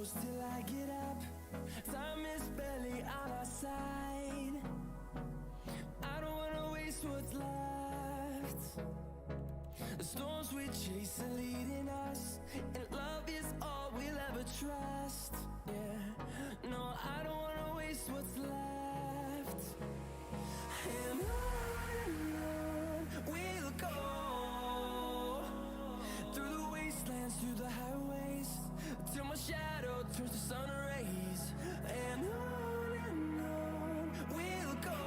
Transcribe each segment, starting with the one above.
close till I get up. Time is barely on our side. I don't wanna waste what's left. The storms we chase are leading us, and love is all we'll ever trust. Yeah, no, I don't wanna waste what's left. And on we'll go, through the wastelands, through the highways, till my shadow turns to sun rays. And on we'll go,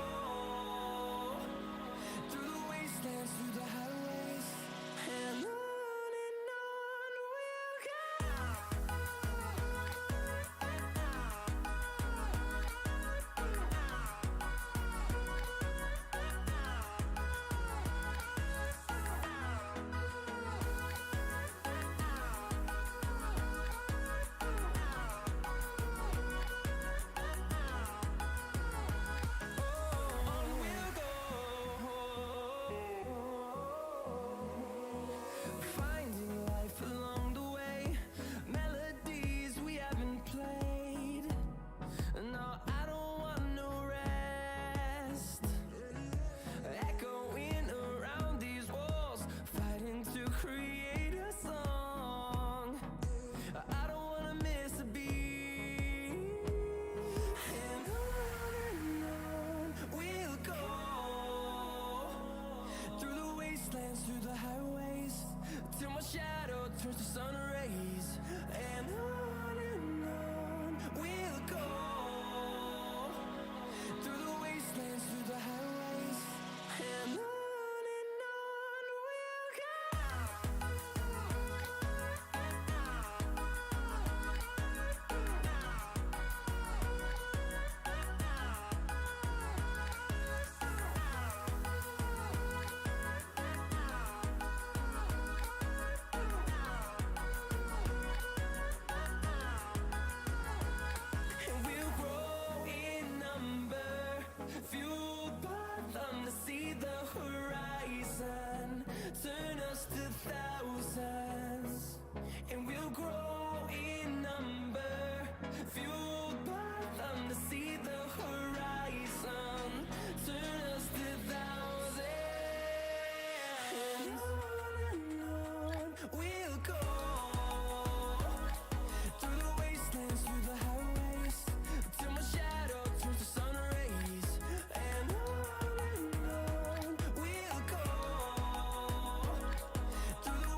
through the wastelands, through the highways, and on we'll go. Finding life along the way, melodies we haven't played. No, I don't want no rest. Echoing around these walls, fighting to create a song. I don't wanna miss a beat. And on we'll go, through the wastelands, through the highways, till my shadow turns to sun rays. And on we'll go, through the wastelands, through the highways, and on we'll go. And we'll grow in number, fueled by them to see the horizon, turn us to thousands. And we'll grow in number, fueled by them to see the horizon, turn us to thousands. And on we'll go, through the wastelands, through the highways, till my shadow turns to sun rays. And on we'll go, through the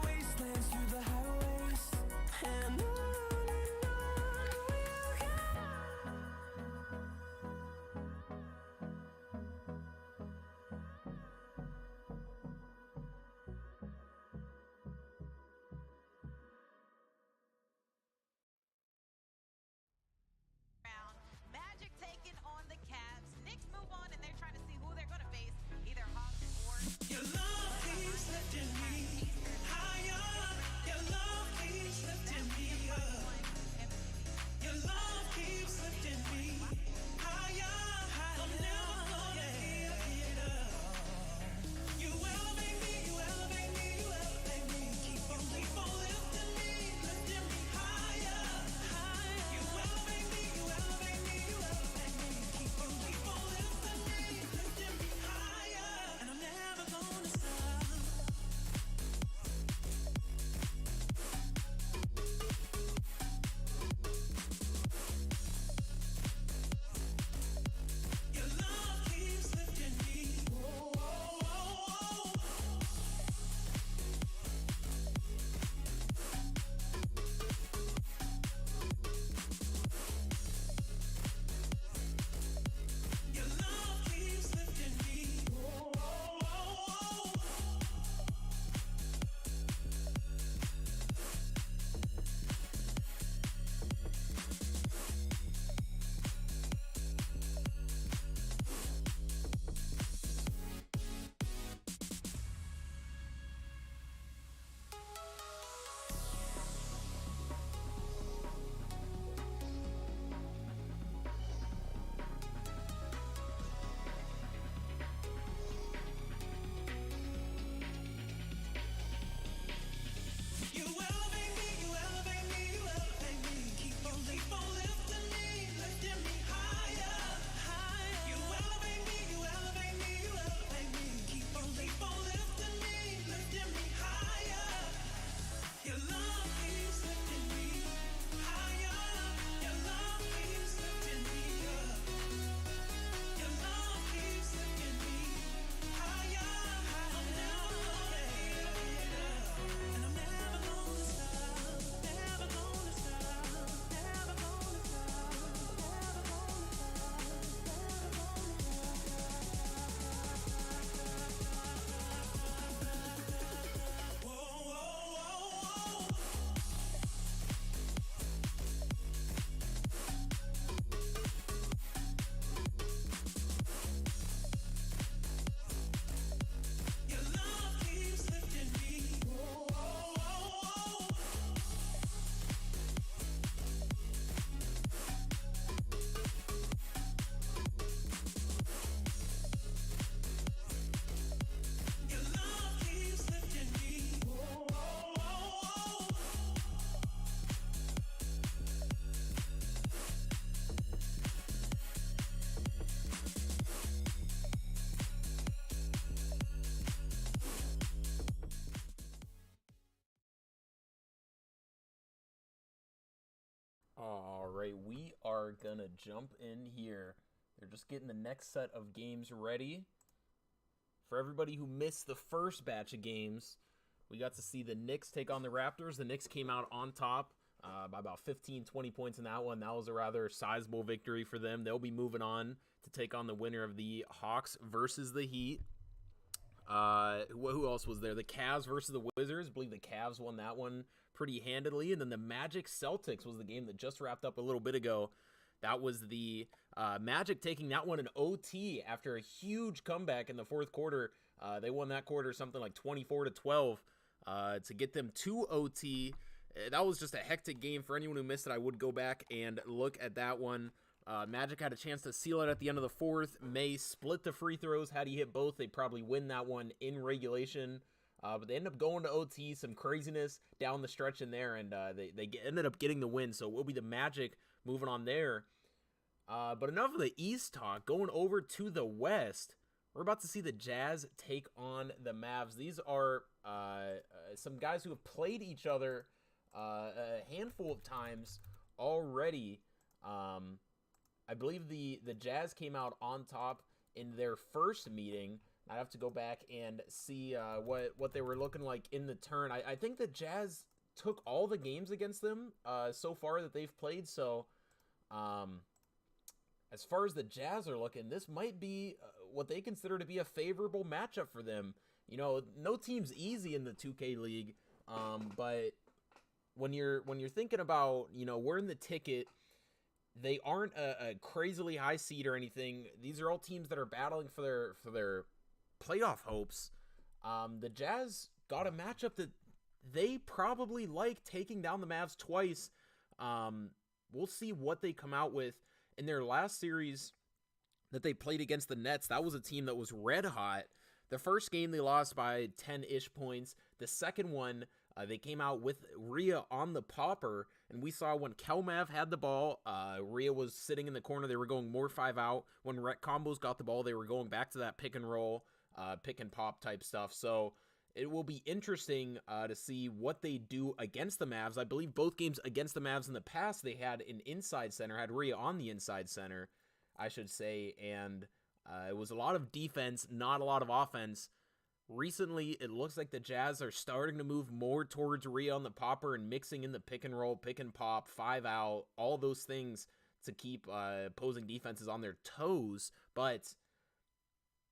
All right, we are gonna jump in here. They're just getting the next set of games ready. For everybody who missed the first batch of games, we got to see the Knicks take on the Raptors. The Knicks came out on top by about 15, 20 points in that one. That was a rather sizable victory for them. They'll be moving on to take on the winner of the Hawks versus the Heat. Who else was there? The Cavs versus the Wizards. I believe the Cavs won that one pretty handily. And then the Magic Celtics was the game that just wrapped up a little bit ago. That was the Magic taking that one in OT after a huge comeback in the fourth quarter. They won that quarter something like 24-12 to get them to OT. That was just a hectic game. For anyone who missed it, I would go back and look at that one. Magic had a chance to seal it at the end of the fourth. May split the free throws. Had he hit both, they'd probably win that one in regulation. But they ended up going to OT, some craziness down the stretch in there, and they ended up getting the win. So it will be the Magic moving on there. But enough of the East talk. Going over to the West, we're about to see the Jazz take on the Mavs. These are some guys who have played each other a handful of times already. I believe the Jazz came out on top in their first meeting. I'd have to go back and see what they were looking like in the turn. I think the Jazz took all the games against them so far that they've played. So as far as the Jazz are looking, this might be what they consider to be a favorable matchup for them. You know, no team's easy in the 2K League, but when you're thinking about, you know, we're in the ticket. They aren't a crazily high seed or anything. These are all teams that are battling for their playoff hopes. The Jazz got a matchup that they probably like, taking down the Mavs twice. We'll see what they come out with. In their last series that they played against the Nets, that was a team that was red hot. The first game they lost by 10-ish points. The second one, they came out with Rhea on the popper, and we saw when Kelmav had the ball, Rhea was sitting in the corner. They were going more 5 out. When Rec Combos got the ball, they were going back to that pick and roll, pick and pop type stuff. So it will be interesting to see what they do against the Mavs. I believe both games against the Mavs in the past, they had an inside center, had Rhea on the inside center, I should say, and it was a lot of defense, not a lot of offense. Recently, it looks like the Jazz are starting to move more towards Rhea on the popper and mixing in the pick and roll, pick and pop, 5 out, all those things to keep opposing defenses on their toes. But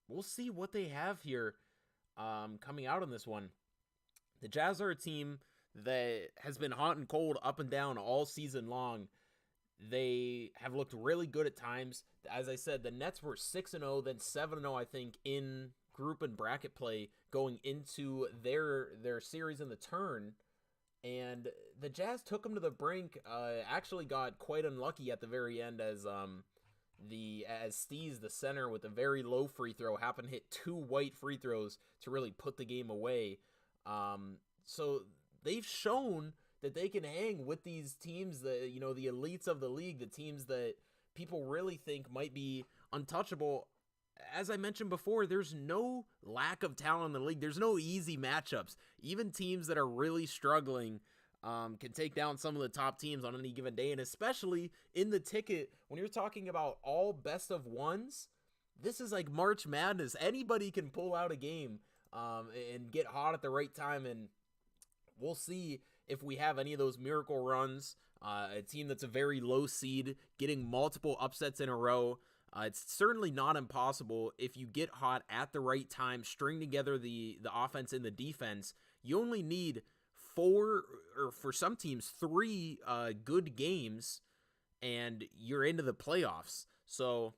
we'll see what they have here coming out on this one. The Jazz are a team that has been hot and cold, up and down all season long. They have looked really good at times. As I said, the Nets were 6-0, then 7-0, I think, in group and bracket play going into their series in the turn. And the Jazz took them to the brink, actually got quite unlucky at the very end as Steez, the center, with a very low free throw, happened to hit 2 white free throws to really put the game away. So they've shown that they can hang with these teams, that, you know, the elites of the league, the teams that people really think might be untouchable. As I mentioned before, there's no lack of talent in the league. There's no easy matchups. Even teams that are really struggling can take down some of the top teams on any given day, and especially in the ticket, when you're talking about all best of ones, this is like March Madness. Anybody can pull out a game and get hot at the right time, and we'll see if we have any of those miracle runs. A team that's a very low seed, getting multiple upsets in a row. It's certainly not impossible if you get hot at the right time, string together the offense and the defense. You only need 4, or for some teams, 3 good games, and you're into the playoffs. So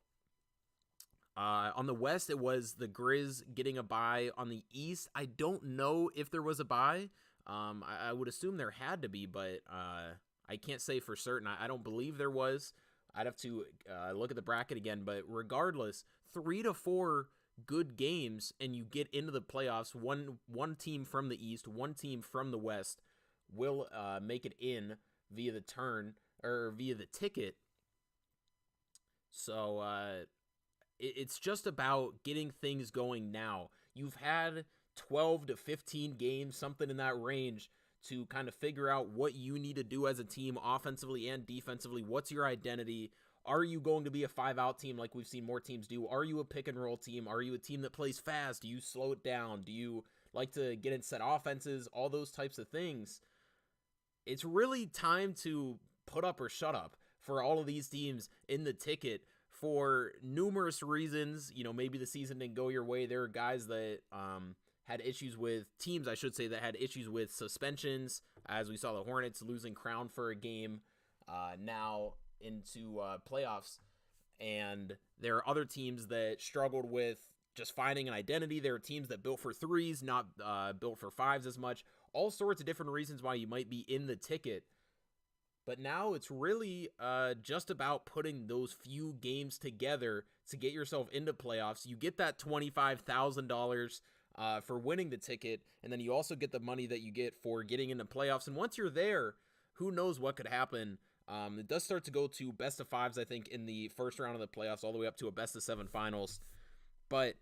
on the West, it was the Grizz getting a bye. On the East, I don't know if there was a bye. I would assume there had to be, but I can't say for certain. I don't believe there was. I'd have to look at the bracket again, but regardless, 3 to 4 good games, and you get into the playoffs. One team from the East, one team from the West will make it in via the turn, or via the ticket. So it's just about getting things going now. You've had 12 to 15 games, something in that range, to kind of figure out what you need to do as a team offensively and defensively. What's your identity? Are you going to be a 5-out team like we've seen more teams do? Are you a pick-and-roll team? Are you a team that plays fast? Do you slow it down? Do you like to get in set offenses? All those types of things. It's really time to put up or shut up for all of these teams in the ticket for numerous reasons. You know, maybe the season didn't go your way. There are guys that had issues with teams, I should say, that had issues with suspensions, as we saw the Hornets losing Crown for a game now into playoffs. And there are other teams that struggled with just finding an identity. There are teams that built for threes, not built for fives as much. All sorts of different reasons why you might be in the ticket. But now it's really just about putting those few games together to get yourself into playoffs. You get that $25,000 for winning the ticket, and then you also get the money that you get for getting into playoffs. And once you're there, who knows what could happen. It does start to go to best of fives, I think, in the first round of the playoffs, all the way up to a best of 7 finals. But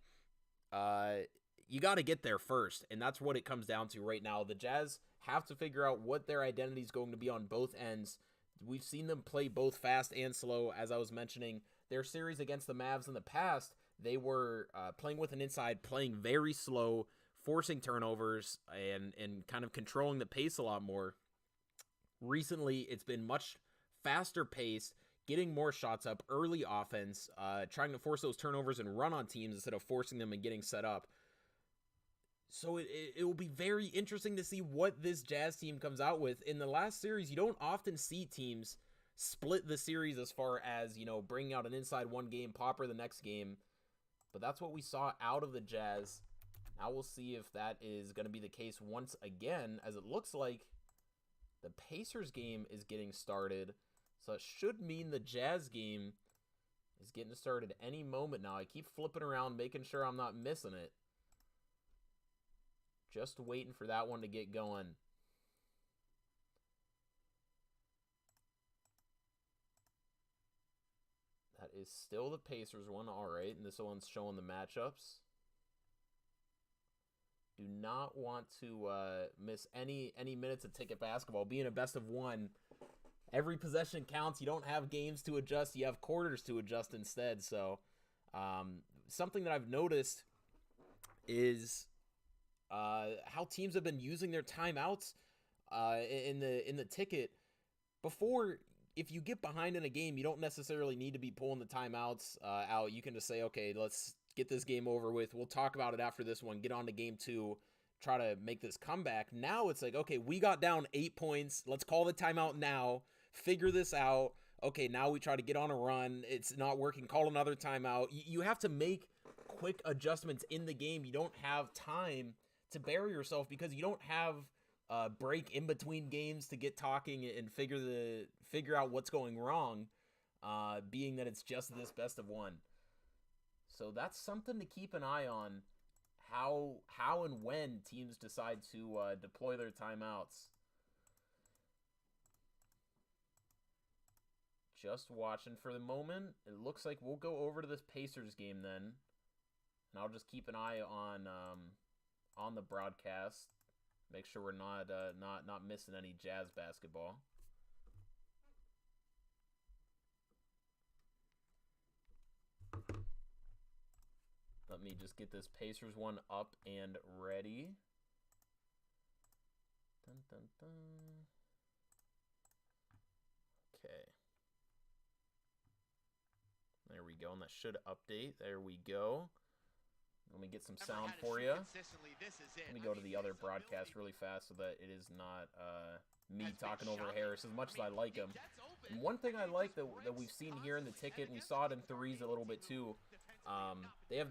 you got to get there first, and that's what it comes down to right now. The Jazz have to figure out what their identity is going to be on both ends. We've seen them play both fast and slow. As I was mentioning, their series against the Mavs in the past, they were playing with an inside, playing very slow, forcing turnovers, and kind of controlling the pace a lot more. Recently, it's been much faster paced, getting more shots up, early offense, trying to force those turnovers and run on teams instead of forcing them and getting set up. So it will be very interesting to see what this Jazz team comes out with. In the last series, you don't often see teams split the series as far as, you know, bringing out an inside one game, popper the next game. But that's what we saw out of the Jazz. Now we'll see if that is going to be the case once again, as it looks like the Pacers game is getting started. So it should mean the Jazz game is getting started any moment now. I keep flipping around, making sure I'm not missing it. Just waiting for that one to get going. That is still the Pacers one, all right. And this one's showing the matchups. Do not want to miss any minutes of ticket basketball. Being a best of one, every possession counts. You don't have games to adjust. You have quarters to adjust instead. So something that I've noticed is how teams have been using their timeouts in the ticket. Before, if you get behind in a game, you don't necessarily need to be pulling the timeouts out. You can just say, okay, let's get this game over with. We'll talk about it after this one. Get on to game 2. Try to make this comeback. Now it's like, okay, we got down 8 points. Let's call the timeout now. Figure this out. Okay, now we try to get on a run. It's not working. Call another timeout. You have to make quick adjustments in the game. You don't have time to bury yourself because you don't have a break in between games to get talking and figure out what's going wrong, being that it's just this best of one. So that's something to keep an eye on, how and when teams decide to deploy their timeouts. Just watching for the moment. It looks like we'll go over to this Pacers game then, and I'll just keep an eye on the broadcast. Make sure we're not missing any Jazz basketball. Let me just get this Pacers one up and ready. Dun, dun, dun. Okay. There we go, and that should update. There we go. Let me get some sound for you. Let me go to the other broadcast really fast so that it is not me talking over Harris as much as I like him. And one thing I like that we've seen here in the ticket, and we saw it in threes a little bit too, they have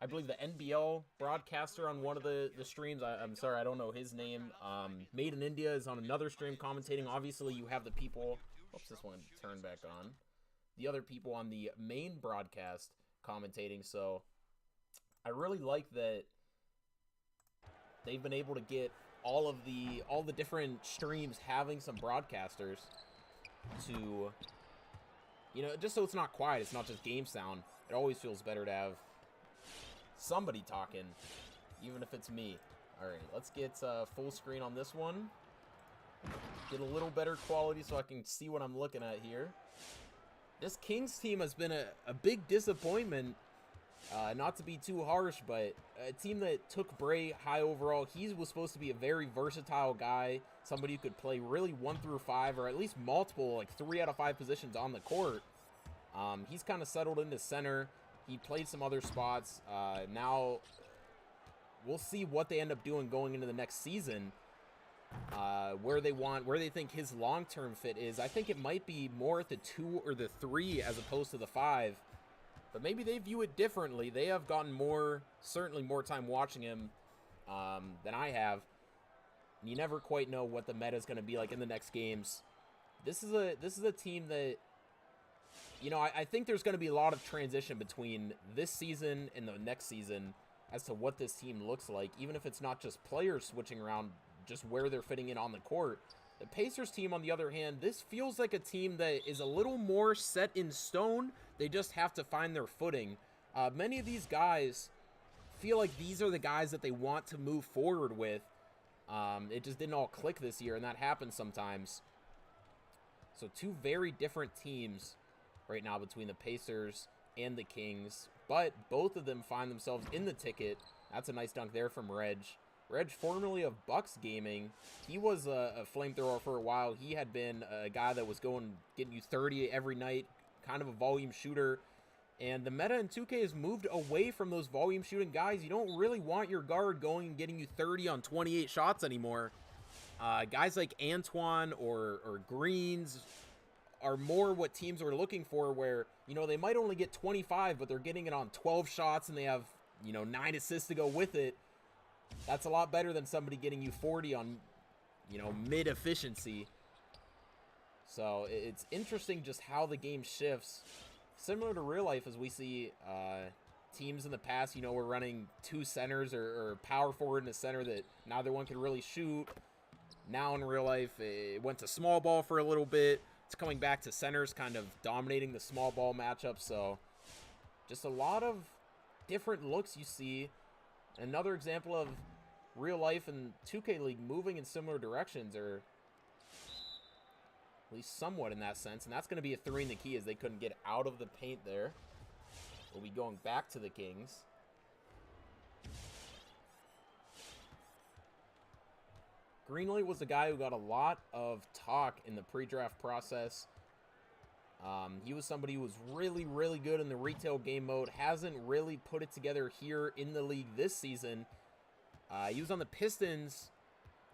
I believe the NBL broadcaster on one of the streams. I'm sorry, I don't know his name. Made in India is on another stream commentating. Obviously, you have the people. Oops, this one turned back on. The other people on the main broadcast commentating. So I really like that they've been able to get all the different streams having some broadcasters to, you know, just so it's not quiet. It's not just game sound. It always feels better to have somebody talking, even if it's me. All right, let's get full screen on this one. Get a little better quality so I can see what I'm looking at here. This Kings team has been a big disappointment. Not to be too harsh, but a team that took Bray high overall. He was supposed to be a very versatile guy, somebody who could play really 1 through 5, or at least multiple, like 3 out of 5 positions on the court. He's kind of settled into center. He played some other spots. Now we'll see what they end up doing going into the next season. Where they think his long-term fit is. I think it might be more at the 2 or the 3 as opposed to the 5. But maybe they view it differently. They have gotten certainly more time watching him than I have. You never quite know what the meta is going to be like in the next games. This is a team that, you know, I think there's going to be a lot of transition between this season and the next season as to what this team looks like, even if it's not just players switching around, just where they're fitting in on the court. The Pacers team, on the other hand, this feels like a team that is a little more set in stone. They just have to find their footing. Many of these guys feel like these are the guys that they want to move forward with. It just didn't all click this year, and that happens sometimes. So 2 very different teams right now between the Pacers and the Kings, but both of them find themselves in the ticket. That's a nice dunk there from Reg. Reg, formerly of Bucks Gaming, he was a flamethrower for a while. He had been a guy that was getting you 30 every night, kind of a volume shooter. And the meta in 2K has moved away from those volume shooting guys. You don't really want your guard going and getting you 30 on 28 shots anymore. Guys like Antoine or Greens are more what teams are looking for, where, you know, they might only get 25, but they're getting it on 12 shots and they have, you know, 9 assists to go with it. That's a lot better than somebody getting you 40 on, you know, mid-efficiency. So it's interesting just how the game shifts. Similar to real life, as we see teams in the past, you know, were running 2 centers or power forward and a center that neither one could really shoot. Now in real life, it went to small ball for a little bit. It's coming back to centers kind of dominating the small ball matchup. So just a lot of different looks you see. Another example of real life and 2K League moving in similar directions, or at least somewhat in that sense. And that's going to be a 3 in the key, as they couldn't get out of the paint there. We'll be going back to the Kings. Greenlee was the guy who got a lot of talk in the pre-draft process. He was somebody who was really, really good in the retail game mode. Hasn't really put it together here in the league this season. He was on the Pistons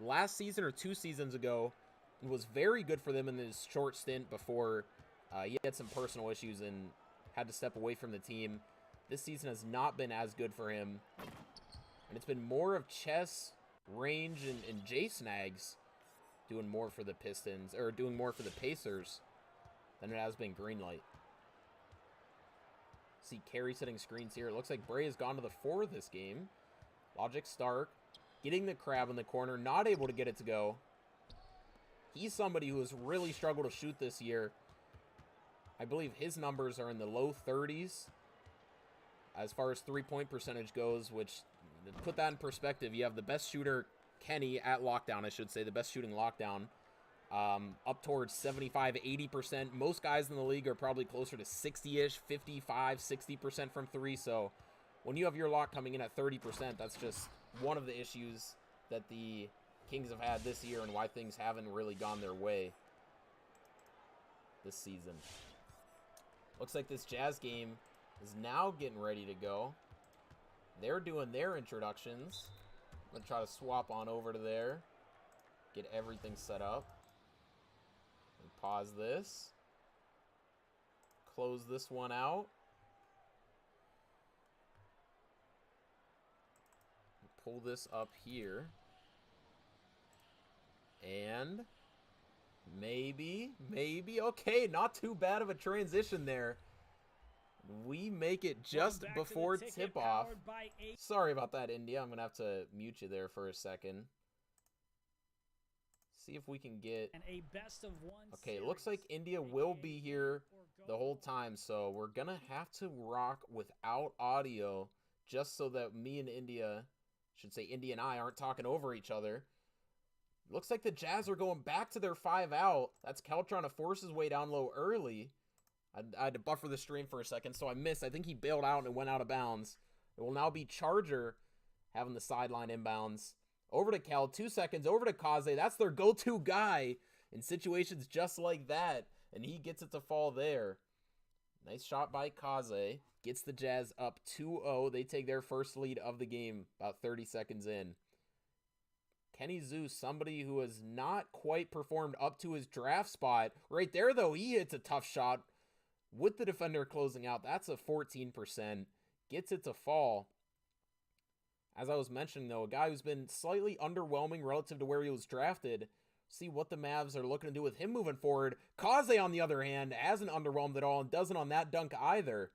last season or 2 seasons ago. It was very good for them in his short stint before he had some personal issues and had to step away from the team. This season has not been as good for him. And it's been more of Chess, Range, and J-Snags doing more for the Pistons, or doing more for the Pacers than it has been Greenlight. See Carey setting screens here. It looks like Bray has gone to the 4 this game. Logic Stark getting the crab in the corner, not able to get it to go. He's somebody who has really struggled to shoot this year. I believe his numbers are in the low 30s as far as three-point percentage goes, which, to put that in perspective, you have the best shooter, Kenny, at lockdown, I should say, the best shooting lockdown, up towards 75-80%. Most guys in the league are probably closer to 60-ish, 55-60% from 3. So when you have your lock coming in at 30%, that's just one of the issues that the Kings have had this year and why things haven't really gone their way this season. Looks like this Jazz game is now getting ready to go. They're doing their introductions. I'm going to try to swap on over to there. Get everything set up. And pause this. Close this one out. Pull this up here. And maybe, okay, not too bad of a transition there. We make it just before tip-off. Sorry about that, India. I'm going to have to mute you there for a second. See if we can get... Okay, it looks like India will be here the whole time, so we're going to have to rock without audio just so that me and India should say Indy and I aren't talking over each other. Looks like the Jazz are going back to their 5 out. That's Kel trying to force his way down low early. I had to buffer the stream for a second, so I missed. I think he bailed out and went out of bounds. It will now be Charger having the sideline inbounds. Over to Kel, 2 seconds, over to Kaze. That's their go-to guy in situations just like that, and he gets it to fall there. Nice shot by Kaze. Gets the Jazz up 2-0. They take their first lead of the game about 30 seconds in. Kenny Zeus, somebody who has not quite performed up to his draft spot. Right there, though, he hits a tough shot with the defender closing out. That's a 14%. Gets it to fall. As I was mentioning, though, a guy who's been slightly underwhelming relative to where he was drafted. See what the Mavs are looking to do with him moving forward. Kaze, on the other hand, hasn't underwhelmed at all and doesn't on that dunk either.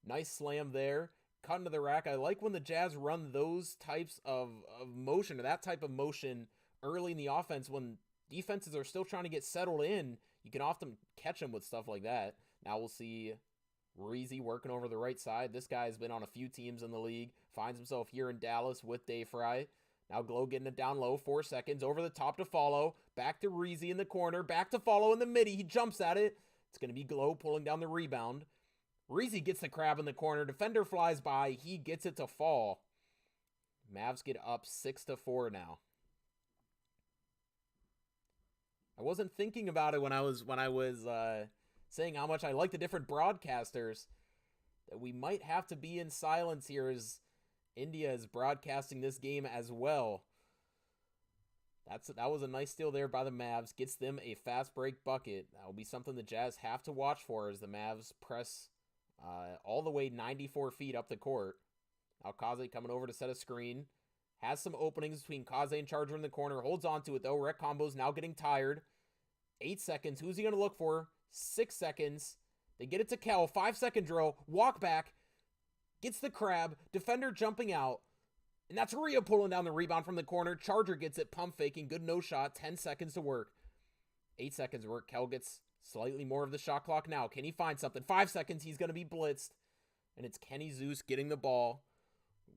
Nice slam there. Cut into the rack. I like when the Jazz run those types of motion, or that type of motion early in the offense when defenses are still trying to get settled in. You can often catch them with stuff like that. Now we'll see Reezy working over the right side. This guy has been on a few teams in the league. Finds himself here in Dallas with Dayfry. Now Glow getting it down low. 4 seconds. Over the top to Follow. Back to Reezy in the corner. Back to Follow in the midi. He jumps at it. It's going to be Glow pulling down the rebound. Reezy gets the crab in the corner. Defender flies by. He gets it to fall. Mavs get up 6-4 now. I wasn't thinking about it when I was saying how much I like the different broadcasters, that we might have to be in silence here as India is broadcasting this game as well. That was a nice steal there by the Mavs. Gets them a fast break bucket. That will be something the Jazz have to watch for as the Mavs press all the way 94 feet up the court. Now Kaze coming over to set a screen. Has some openings between Kaze and Charger in the corner. Holds on to it though. Rec Combo's now getting tired. 8 seconds. Who's he going to look for? 6 seconds. They get it to Kel. 5-second drill. Walk back. Gets the crab. Defender jumping out. And that's Rhea pulling down the rebound from the corner. Charger gets it. Pump faking. Good no shot. 10 seconds to work. 8 seconds to work. Kel gets slightly more of the shot clock now. Can he find something? 5 seconds. He's going to be blitzed. And it's Kenny Zeus getting the ball.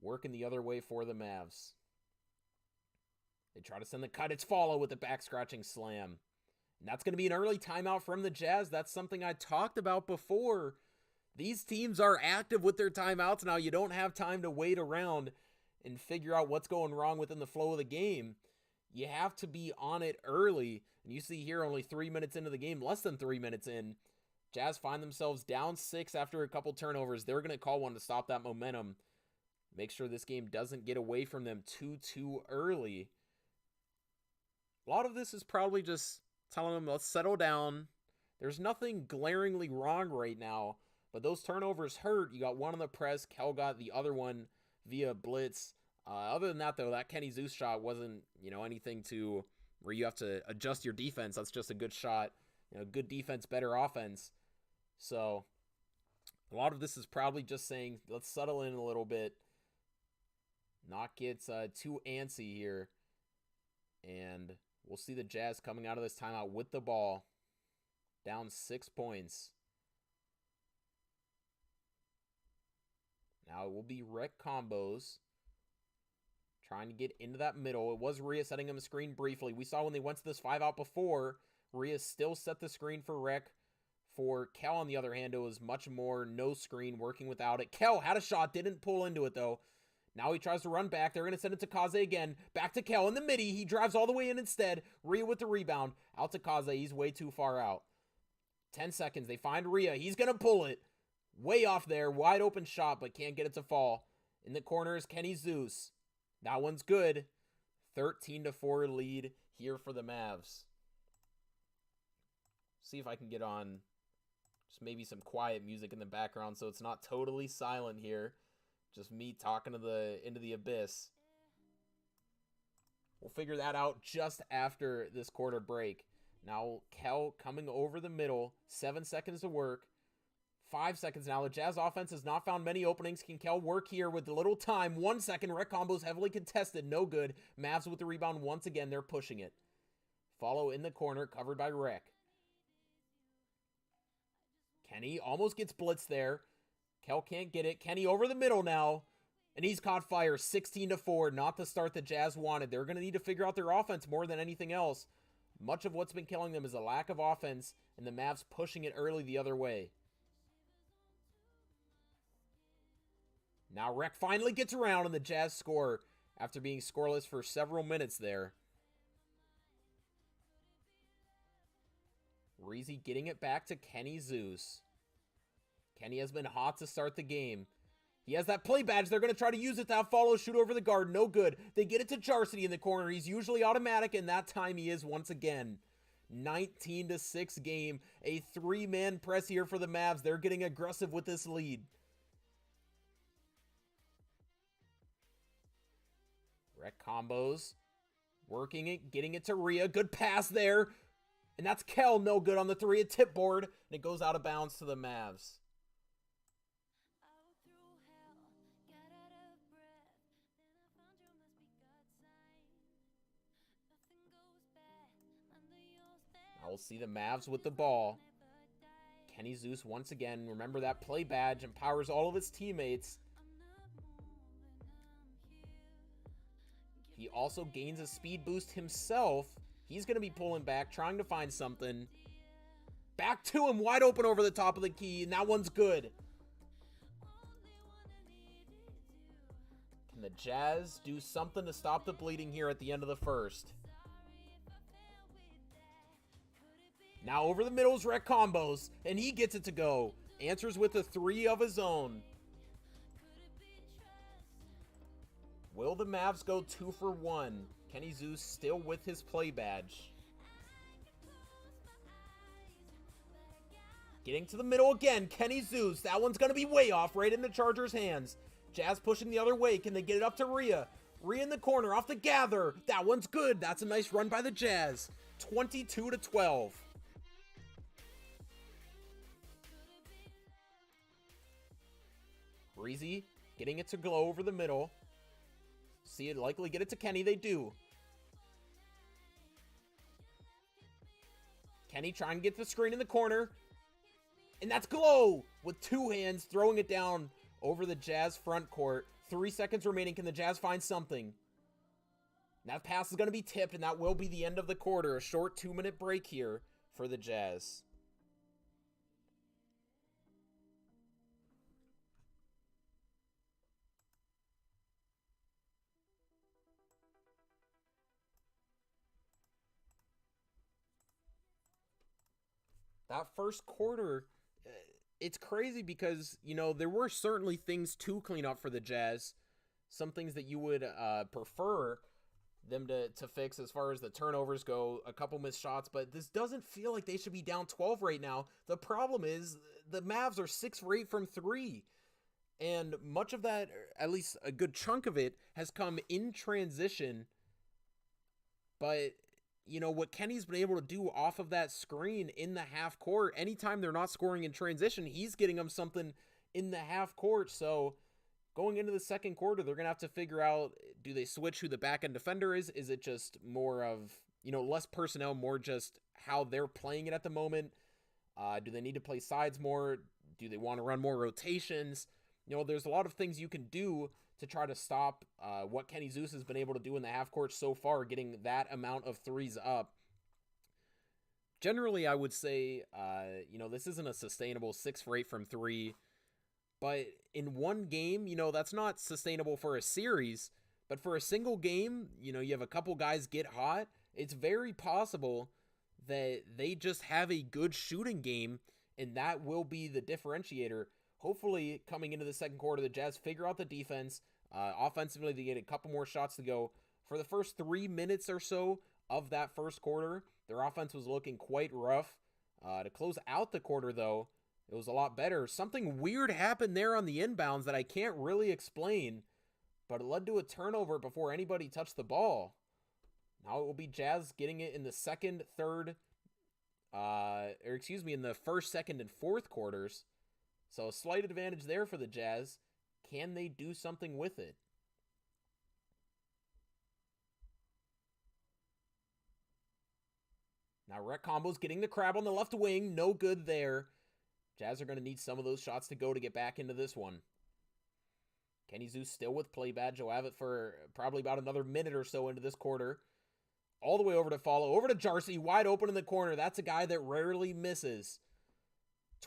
Working the other way for the Mavs. They try to send the cut. It's Follow with the back scratching slam. And that's going to be an early timeout from the Jazz. That's something I talked about before. These teams are active with their timeouts now. You don't have time to wait around and figure out what's going wrong within the flow of the game. You have to be on it early. And you see here only 3 minutes into the game, less than 3 minutes in, Jazz find themselves down 6 after a couple turnovers. They're going to call one to stop that momentum. Make sure this game doesn't get away from them too early. A lot of this is probably just telling them, let's settle down. There's nothing glaringly wrong right now, but those turnovers hurt. You got one on the press. Kel got the other one via blitz. Other than that, though, that Kenny Zeus shot wasn't, anything to where you have to adjust your defense. That's just a good shot. Good defense, better offense. So a lot of this is probably just saying, let's settle in a little bit. Not get too antsy here. And we'll see the Jazz coming out of this timeout with the ball. Down 6 points. Now it will be Rec Combos. Trying to get into that middle. It was Rhea setting him a screen briefly. We saw when they went to this 5 out before, Rhea still set the screen for Rec. For Kel, on the other hand, it was much more no screen, working without it. Kel had a shot, didn't pull into it though. Now he tries to run back. They're going to send it to Kaze again. Back to Kel in the midi. He drives all the way in instead. Rhea with the rebound. Out to Kaze. He's way too far out. 10 seconds. They find Rhea. He's going to pull it. Way off there. Wide open shot, but can't get it to fall. In the corner is Kenny Zeus. That one's good. 13-4 lead here for the Mavs. See if I can get on just maybe some quiet music in the background so it's not totally silent here. Just me talking to into the abyss. We'll figure that out just after this quarter break. Now Kel coming over the middle. 7 seconds to work. 5 seconds now. The Jazz offense has not found many openings. Can Kel work here with a little time? 1 second. Rec Combo's heavily contested. No good. Mavs with the rebound once again. They're pushing it. Follow in the corner. Covered by Rec. Kenny almost gets blitzed there. Kel can't get it. Kenny over the middle now. And he's caught fire. 16-4. Not the start the Jazz wanted. They're going to need to figure out their offense more than anything else. Much of what's been killing them is a lack of offense, and the Mavs pushing it early the other way. Now Rec finally gets around, and the Jazz score after being scoreless for several minutes there. Reezy getting it back to Kenny Zeus. Kenny has been hot to start the game. He has that play badge. They're going to try to use it. That follow shoot over the guard. No good. They get it to Jarsity in the corner. He's usually automatic, and that time he is once again. 19-6 game. A three-man press here for the Mavs. They're getting aggressive with this lead. Rec combos. Working it. Getting it to Rhea. Good pass there. And that's Kel. No good on the three. A tip board. And it goes out of bounds to the Mavs. Now we'll see the Mavs with the ball. Kenny Zeus once again. Remember that play badge. Empowers all of his teammates. He also gains a speed boost himself. He's going to be pulling back, trying to find something. Back to him, wide open over the top of the key, and that one's good. Can the Jazz do something to stop the bleeding here at the end of the first? Now over the middle is Rec combos, and he gets it to go. Answers with a three of his own. Will the Mavs go 2 for 1? Kenny Zeus still with his play badge. Getting to the middle again. Kenny Zeus. That one's going to be way off, right in the Chargers' hands. Jazz pushing the other way. Can they get it up to Rhea? Rhea in the corner off the gather. That one's good. That's a nice run by the Jazz. 22-12. Reezy getting it to Glow over the middle. See it likely get it to Kenny. They do. Kenny trying to get the screen in the corner. And that's Glow with two hands throwing it down over the Jazz front court. 3 seconds remaining. Can the Jazz find something? That pass is going to be tipped, and that will be the end of the quarter. A short 2-minute break here for the Jazz. That first quarter, it's crazy because, you know, there were certainly things to clean up for the Jazz. Some things that you would prefer them to fix as far as the turnovers go, a couple missed shots, but this doesn't feel like they should be down 12 right now. The problem is the Mavs are 6 for 8 from 3. And much of that, at least a good chunk of it, has come in transition. But you know, what Kenny's been able to do off of that screen in the half court, anytime they're not scoring in transition, he's getting them something in the half court. So going into the second quarter, they're going to have to figure out, do they switch who the back end defender is? Is it just more of, you know, less personnel, more just how they're playing it at the moment? Do they need to play sides more? Do they want to run more rotations? You know, there's a lot of things you can do to try to stop what Kenny Zeus has been able to do in the half court so far, getting that amount of threes up. Generally, I would say, you know, this isn't a sustainable 6 for 8 from 3, but in one game, you know, that's not sustainable for a series, but for a single game, you know, you have a couple guys get hot, it's very possible that they just have a good shooting game, and that will be the differentiator. Hopefully, coming into the second quarter, the Jazz figure out the defense. Offensively, they get a couple more shots to go. For the first 3 minutes or so of that first quarter, their offense was looking quite rough. To close out the quarter, though, it was a lot better. Something weird happened there on the inbounds that I can't really explain, but it led to a turnover before anybody touched the ball. Now it will be Jazz getting it in the second, third, in the first, second, and fourth quarters. So a slight advantage there for the Jazz. Can they do something with it? Now Rec combos getting the crab on the left wing. No good there. Jazz are going to need some of those shots to go to get back into this one. Kenny Zeus still with play badge. He'll have it for probably about another minute or so into this quarter. All the way over to Follow. Over to Jarcy, wide open in the corner. That's a guy that rarely misses.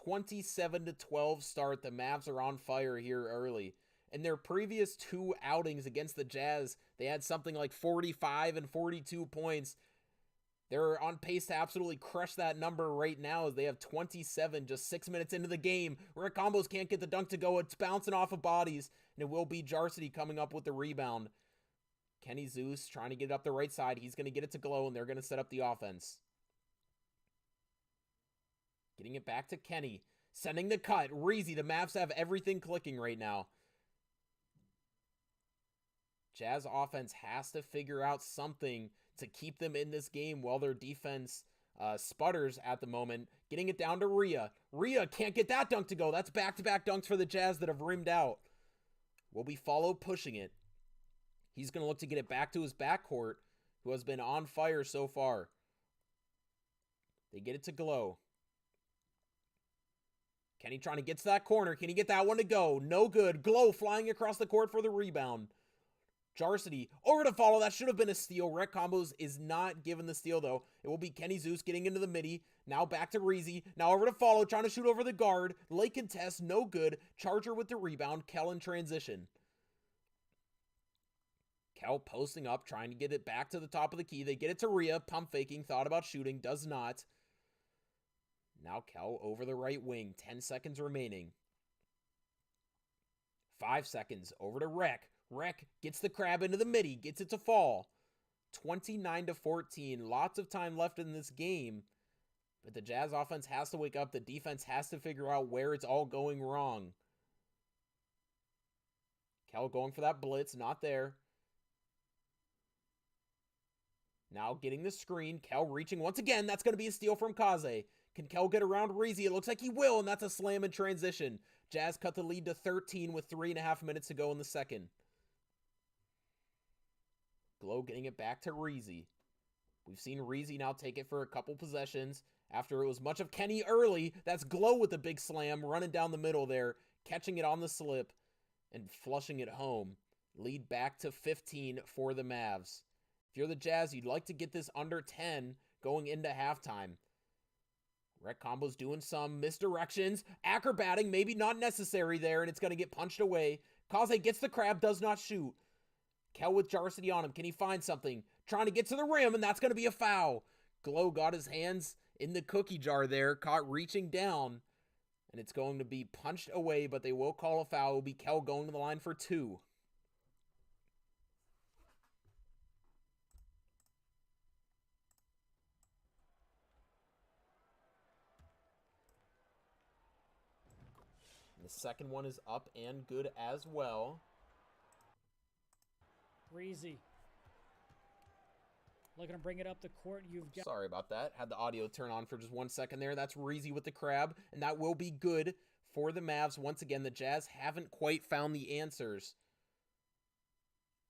27-12 start. The Mavs are on fire here early. In their previous 2 outings against the Jazz, they had something like 45 and 42 points. They're on pace to absolutely crush that number right now as they have 27 just 6 minutes into the game. Rick Combos can't get the dunk to go. It's bouncing off of bodies, and it will be Jarcity coming up with the rebound. Kenny Zeus trying to get it up the right side. He's going to get it to Glow, and they're going to set up the offense. Getting it back to Kenny. Sending the cut. Reezy, the Mavs have everything clicking right now. Jazz offense has to figure out something to keep them in this game while their defense sputters at the moment. Getting it down to Rhea. Rhea can't get that dunk to go. That's back-to-back dunks for the Jazz that have rimmed out. Will be Follow pushing it. He's going to look to get it back to his backcourt, who has been on fire so far. They get it to Glow. Kenny trying to get to that corner. Can he get that one to go? No good. Glow flying across the court for the rebound. Jarcity over to Follow. That should have been a steal. Rec Combos is not given the steal, though. It will be Kenny Zeus getting into the midi. Now back to Reezy. Now over to Follow, trying to shoot over the guard. Late contest, no good. Charger with the rebound. Kel in transition. Kel posting up, trying to get it back to the top of the key. They get it to Rhea. Pump faking, thought about shooting, does not. Now Kel over the right wing. 10 seconds remaining. 5 seconds. Over to Rec. Rec gets the crab into the midi. Gets it to fall. 29-14. Lots of time left in this game. But the Jazz offense has to wake up. The defense has to figure out where it's all going wrong. Kel going for that blitz. Not there. Now getting the screen. Kel reaching once again. That's going to be a steal from Kaze. Can Kel get around Reezy? It looks like he will, and that's a slam in transition. Jazz cut the lead to 13 with 3.5 minutes to go in the second. Glow getting it back to Reezy. We've seen Reezy now take it for a couple possessions after it was much of Kenny early. That's Glow with the big slam, running down the middle there, catching it on the slip and flushing it home. Lead back to 15 for the Mavs. If you're the Jazz, you'd like to get this under 10 going into halftime. Rec Combo's doing some misdirections. Acrobating, maybe not necessary there, and it's going to get punched away. Kaze gets the crab, does not shoot. Kel with Jarcity on him. Can he find something? Trying to get to the rim, and that's going to be a foul. Glow got his hands in the cookie jar there, caught reaching down, and it's going to be punched away, but they will call a foul. It will be Kel going to the line for 2. The second one is up and good as well. Reezy. Looking to bring it up the court. You've got... Sorry about that. Had the audio turn on for just 1 second there. That's Reezy with the crab, and that will be good for the Mavs. Once again, the Jazz haven't quite found the answers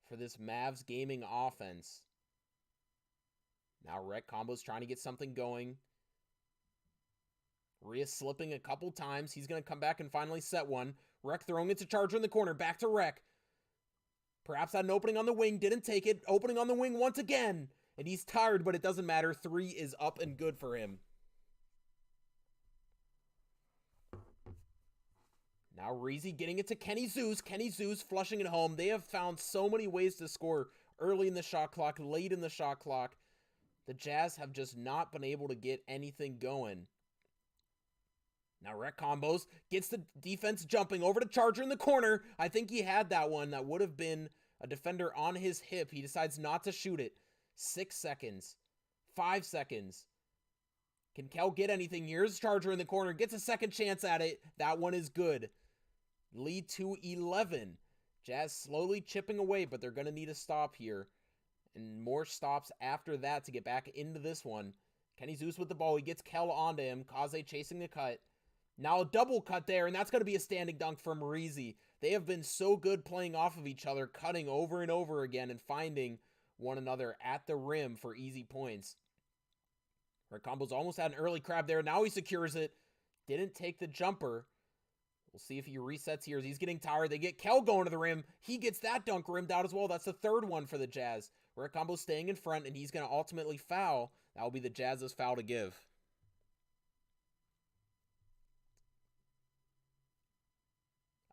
for this Mavs gaming offense. Now Rec Combo's trying to get something going. Rhea slipping a couple times. He's going to come back and finally set one. Rec throwing it to Charger in the corner. Back to Rec. Perhaps had an opening on the wing. Didn't take it. Opening on the wing once again. And he's tired, but it doesn't matter. 3 is up and good for him. Now Reezy getting it to Kenny Zeus. Kenny Zeus flushing it home. They have found so many ways to score early in the shot clock, late in the shot clock. The Jazz have just not been able to get anything going. Now Rec Combos gets the defense jumping over to Charger in the corner. I think he had that one. That would have been a defender on his hip. He decides not to shoot it. 6 seconds. 5 seconds. Can Kel get anything? Here's Charger in the corner. Gets a second chance at it. That one is good. Lead to 11. Jazz slowly chipping away, but they're going to need a stop here. And more stops after that to get back into this one. Kenny Zeus with the ball. He gets Kel onto him. Kaze chasing the cut. Now a double cut there, and that's going to be a standing dunk from Reezy. They have been so good playing off of each other, cutting over and over again and finding one another at the rim for easy points. Rec Combos almost had an early crab there. Now he secures it. Didn't take the jumper. We'll see if he resets here as he's getting tired. They get Kel going to the rim. He gets that dunk rimmed out as well. That's the third one for the Jazz. Rick Combo staying in front, and he's going to ultimately foul. That will be the Jazz's foul to give.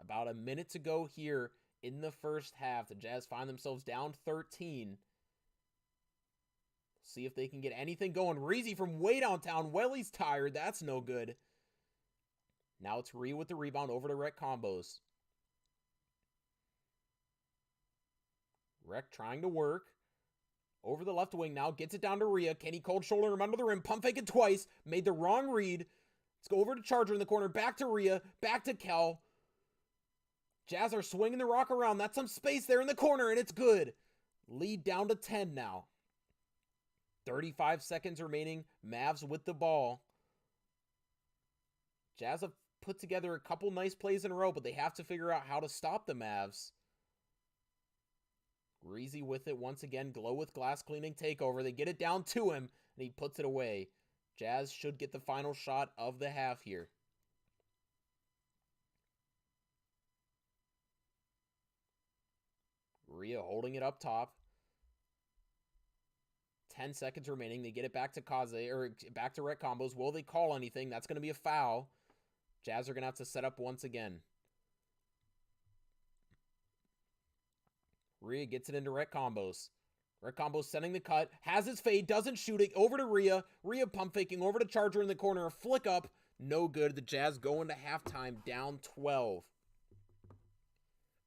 About a minute to go here in the first half. The Jazz find themselves down 13. See if they can get anything going. Reezy from way downtown. Well, he's tired. That's no good. Now it's Rhea with the rebound over to Rec Combos. Rec trying to work. Over the left wing now. Gets it down to Rhea. Kenny cold shoulder him under the rim. Pump fake it twice. Made the wrong read. Let's go over to Charger in the corner. Back to Rhea. Back to Kel. Jazz are swinging the rock around. That's some space there in the corner, and it's good. Lead down to 10 now. 35 seconds remaining. Mavs with the ball. Jazz have put together a couple nice plays in a row, but they have to figure out how to stop the Mavs. Reezy with it once again. Glow with glass cleaning takeover. They get it down to him, and he puts it away. Jazz should get the final shot of the half here. Rhea holding it up top. 10 seconds remaining. They get it back to Kaze, or back to Rec Combos. Will they call anything? That's going to be a foul. Jazz are going to have to set up once again. Rhea gets it into Rec Combos. Rec Combos sending the cut. Has his fade. Doesn't shoot it. Over to Rhea. Rhea pump faking over to Charger in the corner. A flick up. No good. The Jazz go into halftime down 12.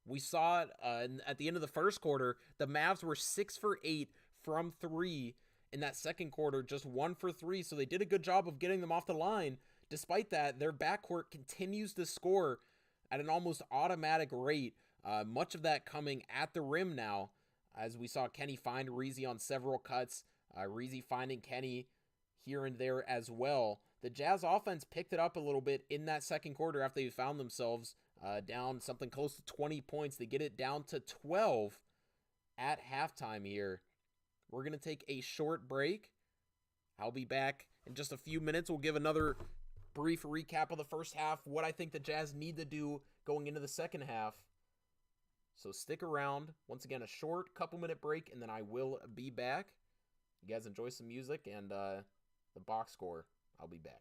We saw it at the end of the first quarter. The Mavs were 6 for 8 from 3 in that second quarter, just 1 for 3. So they did a good job of getting them off the line. Despite that, their backcourt continues to score at an almost automatic rate. Much of that coming at the rim now, as we saw Kenny find Reezy on several cuts. Reezy finding Kenny here and there as well. The Jazz offense picked it up a little bit in that second quarter after they found themselves down something close to 20 points. They get it down to 12 at halftime here. We're going to take a short break. I'll be back in just a few minutes. We'll give another brief recap of the first half, what I think the Jazz need to do going into the second half. So stick around. Once again, a short couple-minute break, and then I will be back. You guys enjoy some music and the box score. I'll be back.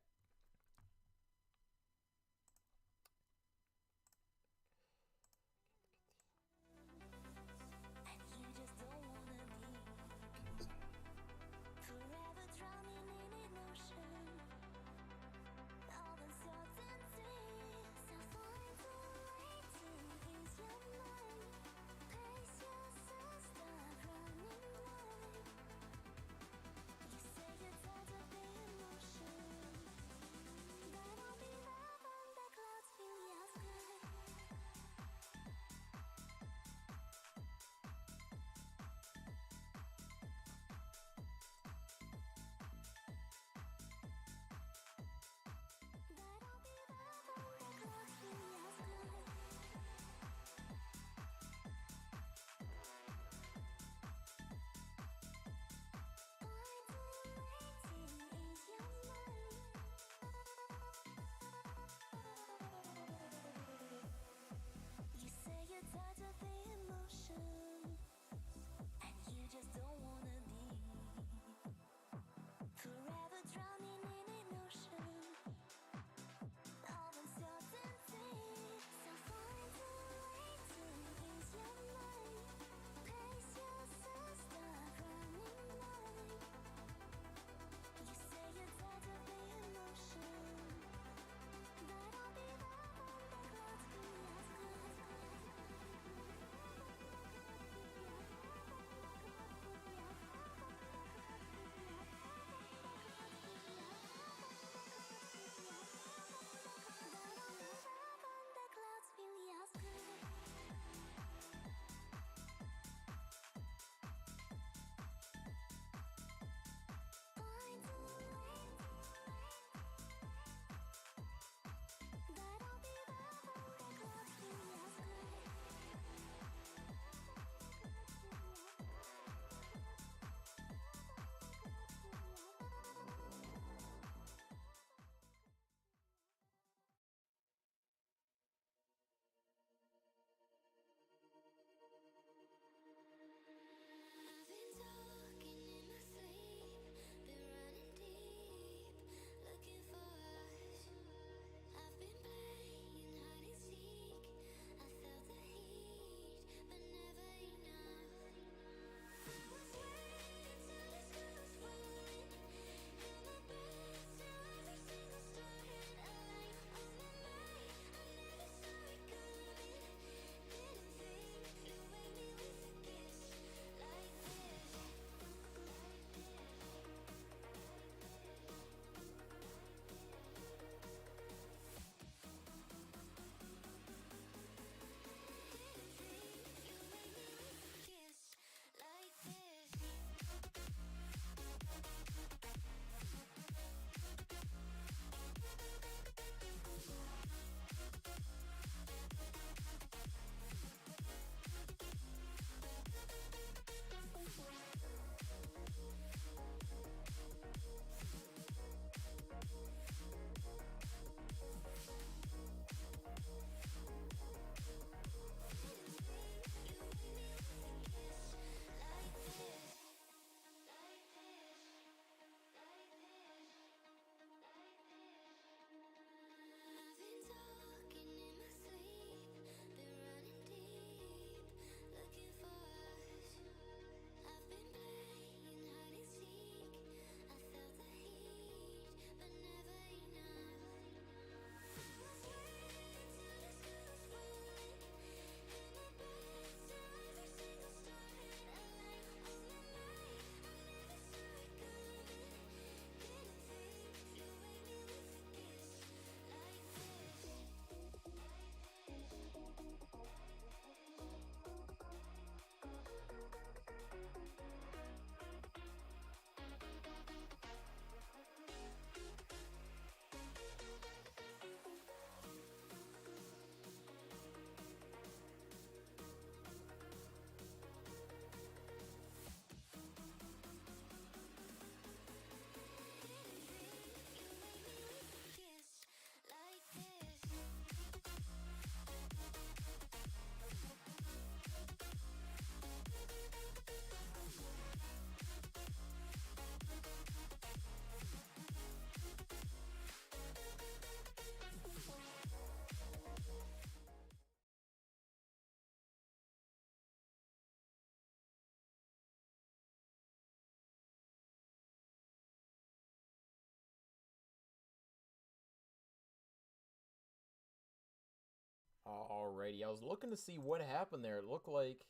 Alrighty, I was looking to see what happened there. It looked like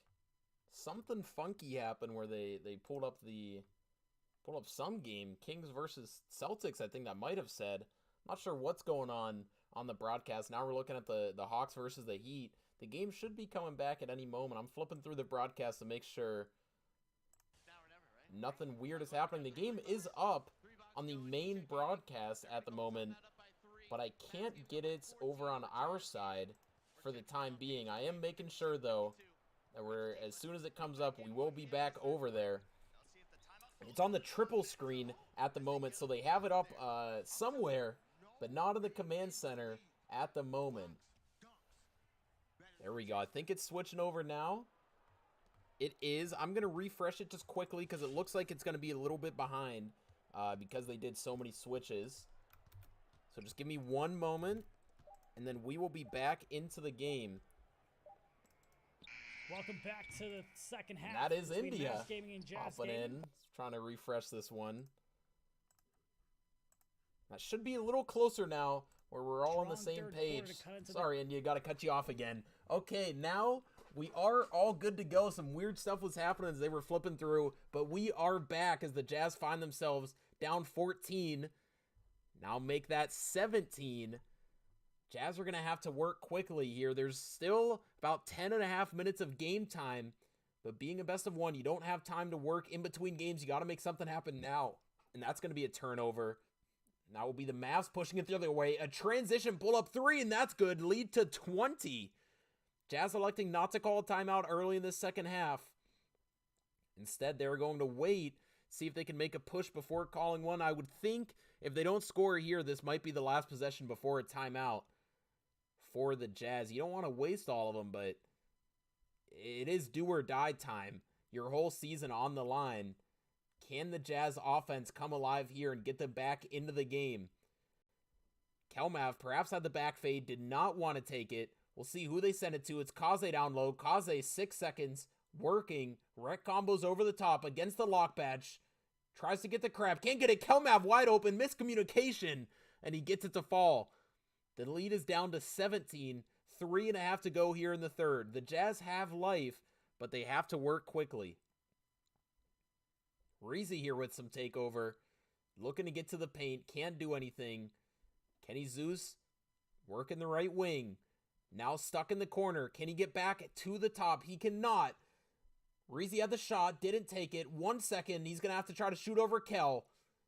something funky happened where they pulled up some game, Kings versus Celtics, I think that might have said. I'm not sure what's going on the broadcast. Now we're looking at the Hawks versus the Heat. The game should be coming back at any moment. I'm flipping through the broadcast to make sure nothing weird is happening. The game is up on the main broadcast at the moment, but I can't get it over on our side for the time being. I am making sure, though, that as soon as it comes up, we will be back over there. It's on the triple screen at the moment, so they have it up somewhere, but not in the command center at the moment. There we go. I think it's switching over now. It is. I'm going to refresh it just quickly because it looks like it's going to be a little bit behind because they did so many switches. So just give me one moment, and then we will be back into the game. Welcome back to the second half. And that is between India Mavs Gaming and Jazz popping Gaming. in. Trying to refresh this one. That should be a little closer now, where we're all on the Strong same third page. quarter to cut into Sorry, India, got to cut you off again. Okay, now we are all good to go. Some weird stuff was happening as they were flipping through, but we are back as the Jazz find themselves down 14. Now make that 17. Jazz are going to have to work quickly here. There's still about 10.5 minutes of game time, but being a best of one, you don't have time to work in between games. You got to make something happen now, and that's going to be a turnover. Now will be the Mavs pushing it the other way. A transition pull-up three, and that's good. Lead to 20. Jazz electing not to call a timeout early in the second half. Instead, they're going to wait, see if they can make a push before calling one. I would think if they don't score here, this might be the last possession before a timeout for the Jazz. You don't want to waste all of them, but it is do or die time. Your whole season on the line. Can the Jazz offense come alive here and get them back into the game? Kelmav perhaps had the back fade, did not want to take it. We'll see who they send it to. It's Kaze down low. Kaze, 6 seconds, working. Rec combos over the top against the lock badge. Tries to get the crab. Can't get it. Kelmav wide open. Miscommunication. And he gets it to fall. The lead is down to 17. 3.5 to go here in the third. The Jazz have life, but they have to work quickly. Reezy here with some takeover. Looking to get to the paint. Can't do anything. Kenny Zeus working the right wing. Now stuck in the corner. Can he get back to the top? He cannot. Reezy had the shot. Didn't take it. 1 second. He's going to have to try to shoot over Kel.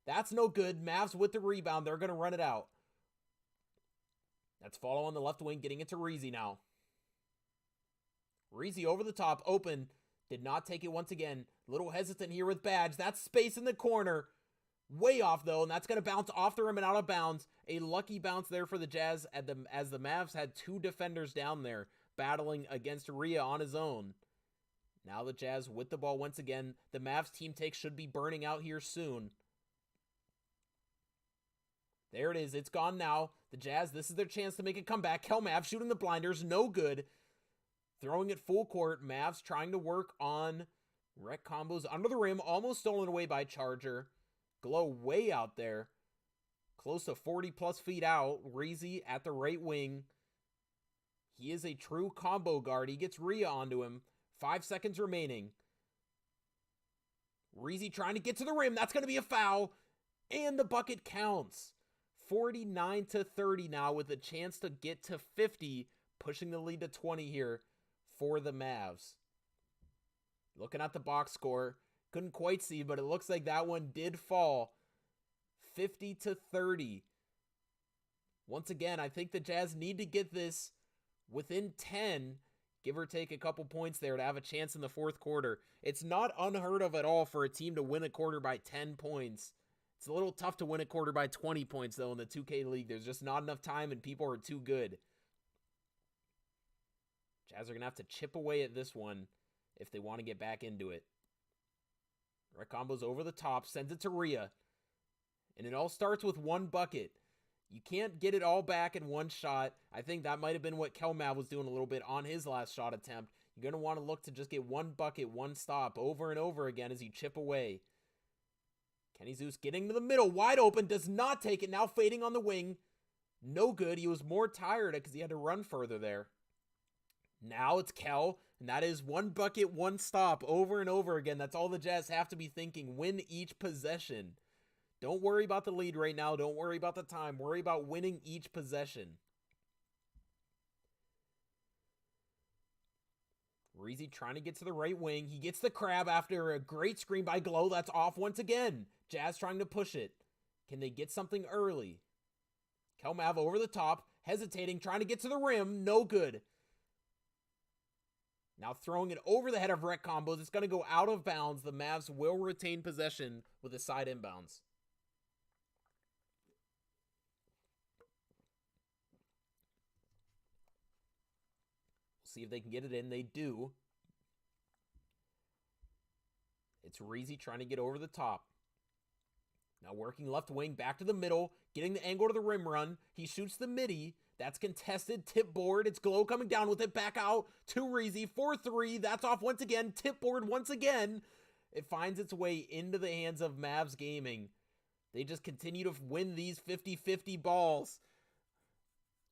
That's no good. Mavs with the rebound. They're going to run it out. That's follow on the left wing, getting it to Reezy now. Reezy over the top, open. Did not take it once again. Little hesitant here with Badge. That's space in the corner. Way off, though, and that's going to bounce off the rim and out of bounds. A lucky bounce there for the Jazz as the Mavs had two defenders down there battling against Rhea on his own. Now the Jazz with the ball once again. The Mavs team take should be burning out here soon. There it is. It's gone now. The Jazz, this is their chance to make a comeback. Kelmav shooting the blinders. No good. Throwing it full court. Mavs trying to work on rec combos under the rim. Almost stolen away by Charger. Glow way out there. Close to 40 plus feet out. Reezy at the right wing. He is a true combo guard. He gets Rhea onto him. 5 seconds remaining. Reezy trying to get to the rim. That's going to be a foul. And the bucket counts. 49-30 now with a chance to get to 50. Pushing the lead to 20 here for the Mavs. Looking at the box score. Couldn't quite see, but it looks like that one did fall. 50-30. Once again, I think the Jazz need to get this within 10, give or take a couple points there to have a chance in the fourth quarter. It's not unheard of at all for a team to win a quarter by 10 points. It's a little tough to win a quarter by 20 points, though, in the 2K League. There's just not enough time, and people are too good. Jazz are going to have to chip away at this one if they want to get back into it. Rec combos over the top, sends it to Rhea. And it all starts with one bucket. You can't get it all back in one shot. I think that might have been what Kelmav was doing a little bit on his last shot attempt. You're going to want to look to just get one bucket, one stop, over and over again as you chip away. Kenny Zeus getting to the middle, wide open, does not take it, now fading on the wing. No good, he was more tired because he had to run further there. Now it's Kel, and that is one bucket, one stop, over and over again. That's all the Jazz have to be thinking. Win each possession. Don't worry about the lead right now. Don't worry about the time. Worry about winning each possession. Reezy trying to get to the right wing. He gets the crab after a great screen by Glow. That's off once again. Jazz trying to push it. Can they get something early? Kelmav over the top, hesitating, trying to get to the rim. No good. Now throwing it over the head of rec combos. It's going to go out of bounds. The Mavs will retain possession with a side inbounds. See if they can get it in. They do. It's Reezy trying to get over the top. Now working left wing, back to the middle, getting the angle to the rim run. He shoots the midi. That's contested. Tip board. It's Glow coming down with it. Back out to Reezy for 3. That's off once again. Tip board once again. It finds its way into the hands of Mavs Gaming. They just continue to win these 50-50 balls.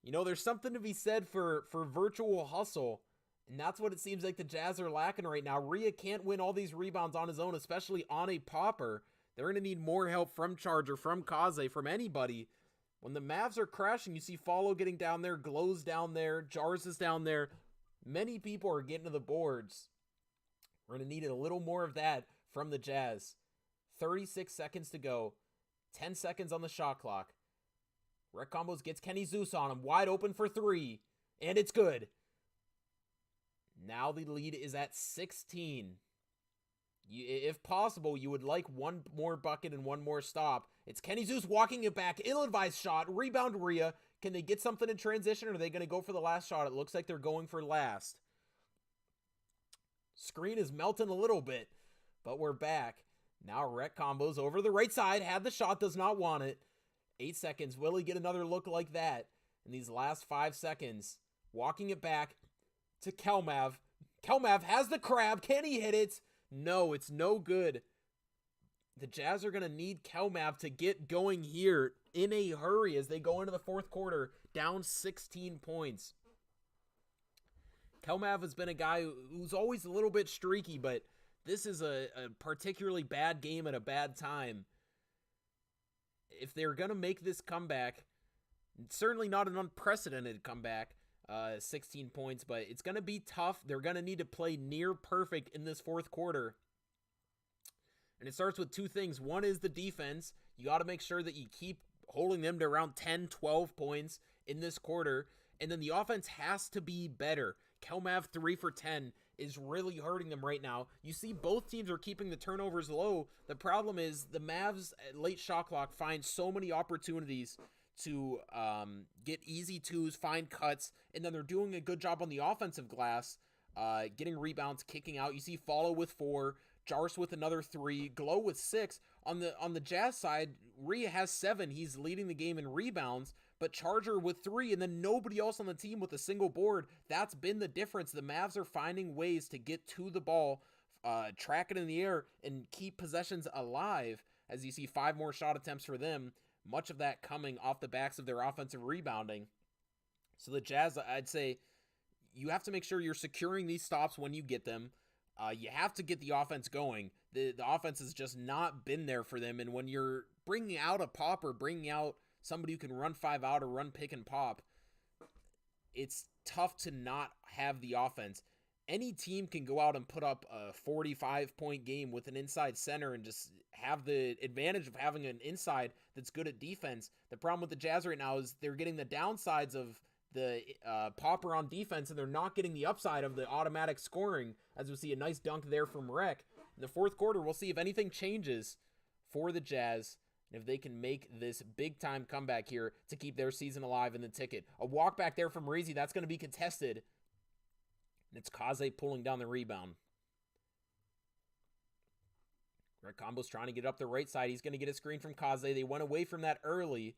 You know, there's something to be said for virtual hustle, and that's what it seems like the Jazz are lacking right now. Rhea can't win all these rebounds on his own, especially on a popper. They're going to need more help from Charger, from Kaze, from anybody. When the Mavs are crashing, you see Follow getting down there, Glow's down there, Jars is down there. Many people are getting to the boards. We're going to need a little more of that from the Jazz. 36 seconds to go. 10 seconds on the shot clock. Rec combos gets Kenny Zeus on him. Wide open for 3. And it's good. Now the lead is at 16. If possible, you would like one more bucket and one more stop. It's Kenny Zeus walking it back. Ill-advised shot. Rebound Rhea. Can they get something in transition, or are they going to go for the last shot? It looks like they're going for last. Screen is melting a little bit, but we're back. Now rec combos over the right side. Had the shot, does not want it. 8 seconds. Will he get another look like that in these last 5 seconds? Walking it back to Kelmav. Kelmav has the crab. Can he hit it? No, it's no good. The Jazz are going to need Kelmav to get going here in a hurry as they go into the fourth quarter, down 16 points. Kelmav has been a guy who's always a little bit streaky, but this is a particularly bad game at a bad time. If they're going to make this comeback, certainly not an unprecedented comeback, 16 points, but it's going to be tough. They're going to need to play near perfect in this fourth quarter. And it starts with two things. One is the defense. You got to make sure that you keep holding them to around 10, 12 points in this quarter. And then the offense has to be better. Kelmav 3 for 10 is really hurting them right now. You see both teams are keeping the turnovers low. The problem is the Mavs at late shot clock find so many opportunities to get easy twos, find cuts, and then they're doing a good job on the offensive glass, getting rebounds, kicking out. You see Follow with 4, Jars with another 3, Glow with 6. On the Jazz side, Rhea has 7. He's leading the game in rebounds, but Charger with 3, and then nobody else on the team with a single board. That's been the difference. The Mavs are finding ways to get to the ball, track it in the air, and keep possessions alive, as you see 5 more shot attempts for them, much of that coming off the backs of their offensive rebounding. So the Jazz, I'd say, you have to make sure you're securing these stops when you get them. You have to get the offense going. The offense has just not been there for them, and when you're bringing out a pop or bringing out somebody who can run 5 out or run pick and pop, it's tough to not have the offense. Any team can go out and put up a 45-point game with an inside center and just have the advantage of having an inside that's good at defense. The problem with the Jazz right now is they're getting the downsides of the popper on defense, and they're not getting the upside of the automatic scoring, as we see a nice dunk there from Rec. In the fourth quarter, we'll see if anything changes for the Jazz, and if they can make this big-time comeback here to keep their season alive in the ticket. A walk back there from Reezy, that's going to be contested. And it's Kaze pulling down the rebound. Red Combo's trying to get up the right side. He's going to get a screen from Kaze. They went away from that early.